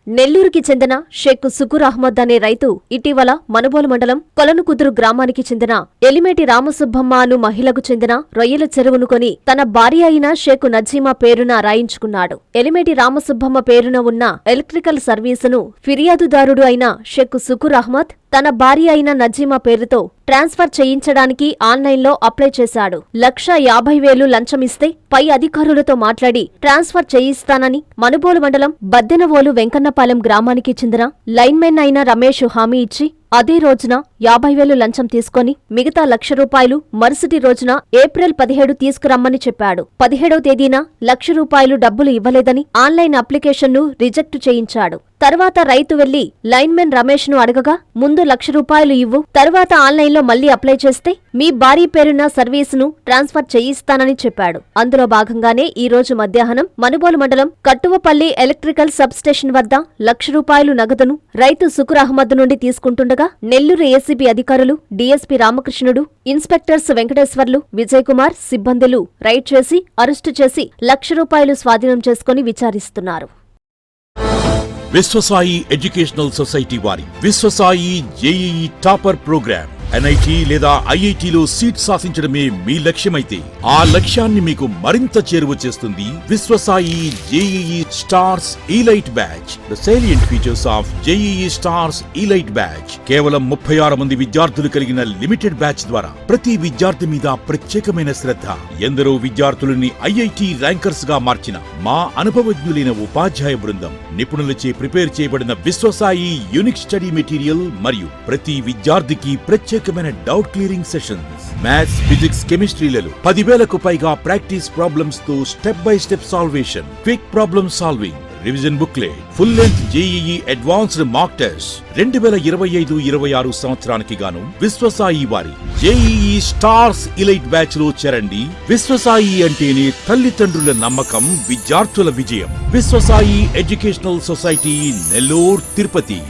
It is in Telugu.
నెల్లూరుకి చెందిన షేక్ సుకూర్ అహ్మద్ అనే రైతు ఇటీవల మనుబోలు మండలం కొలనుకుదురు గ్రామానికి చెందిన ఎలిమేటి రామసుబ్బమ్మ అను మహిళకు చెందిన రొయ్యల చెరువును కొని తన భార్య అయిన షేక్ నజీమా పేరున రాయించుకున్నాడు. ఎలిమేటి రామసుబ్బమ్మ పేరున ఉన్న ఎలక్ట్రికల్ సర్వీసును ఫిర్యాదుదారుడు అయిన షేక్ సుకూర్ అహ్మద్ తన భార్య అయిన నజీమా పేరుతో ట్రాన్స్ఫర్ చేయించడానికి ఆన్లైన్లో అప్లై చేశాడు. 1,50,000 లంచమిస్తే పై అధికారులతో మాట్లాడి ట్రాన్స్ఫర్ చేయిస్తానని మనుబోలు మండలం బద్దెనవోలు వెంకన్నపాలెం గ్రామానికి చెందిన లైన్మెన్ అయిన రమేష్ హామీ ఇచ్చి అదే రోజున 50,000 లంచం తీసుకొని మిగతా ₹1,00,000 మరుసటి రోజున ఏప్రిల్ 17 తీసుకురమ్మని చెప్పాడు. 17వ తేదీన ₹1,00,000 డబ్బులు ఇవ్వలేదని ఆన్లైన్ అప్లికేషన్ను రిజెక్ట్ చేయించాడు. తర్వాత రైతు వెళ్లి లైన్మెన్ రమేష్ ను అడగగా ముందు ₹1,00,000 ఇవ్వు, తర్వాత ఆన్లైన్లో మళ్లీ అప్లై చేస్తే మీ భార్య పేరున సర్వీసును ట్రాన్స్ఫర్ చేయిస్తానని చెప్పాడు. అందులో భాగంగానే ఈ రోజు మధ్యాహ్నం మనుబోలు మండలం కట్టువపల్లి ఎలక్ట్రికల్ సబ్ స్టేషన్ వద్ద ₹1,00,000 నగదును రైతు సుకూర్ అహ్మద్ నుండి తీసుకుంటుండగా నెల్లూరు ఏసీబీ అధికారులు డీఎస్పీ రామకృష్ణుడు, ఇన్స్పెక్టర్స్ వెంకటేశ్వర్లు, విజయ్ కుమార్ సిబ్బందులు రైడ్ చేసి అరెస్టు చేసి ₹1,00,000 స్వాధీనం చేసుకుని విచారిస్తున్నారు. విశ్వసాయి ఎడ్యుకేషనల్ సొసైటీ వారి Viswasai JEE topper program NIT లేదా IITలో సీట్ సాధించడమే మీ లక్ష్యమైతే ఆ లక్ష్యాన్ని మీకు మరింత చేరువ చేస్తుంది Viswasai JEE stars elite batch. The salient features of JEE stars elite batch. కేవలం 36 మంది విద్యార్థులు కలిగిన లిమిటెడ్ బ్యాచ్ ద్వారా ప్రతి విద్యార్థి మీద ప్రత్యేకమైన శ్రద్ధ, ఎందరో విద్యార్థులని IIT ర్యాంకర్స్ గా మార్చిన మా అనుభవజ్ఞులైన ఉపాధ్యాయ బృందం, నిపుణులచే ప్రిపేర్ చేయబడిన విశ్వసాయి యూనిక్ స్టడీ మెటీరియల్ మరియు ప్రతి విద్యార్థికి ప్రత్యేకమైన doubt clearing sessions, maths, physics, కెమిస్ట్రీలలో 10,000కు పైగా ప్రాక్టీస్ ప్రాబ్లమ్స్ తో step by step salvation, quick problem solving, revision booklet, full length JEE advanced mock test. 2025-26 సంవత్సరానికి గాను విశ్వసాయి వారి జేఈఈ స్టార్స్ ఇలైట్ బ్యాచ్ లో చేరండి. విశ్వసాయి అంటేనే తల్లిదండ్రుల నమ్మకం, విద్యార్థుల విజయం. Viswasai educational society, Nellore, Tirupati.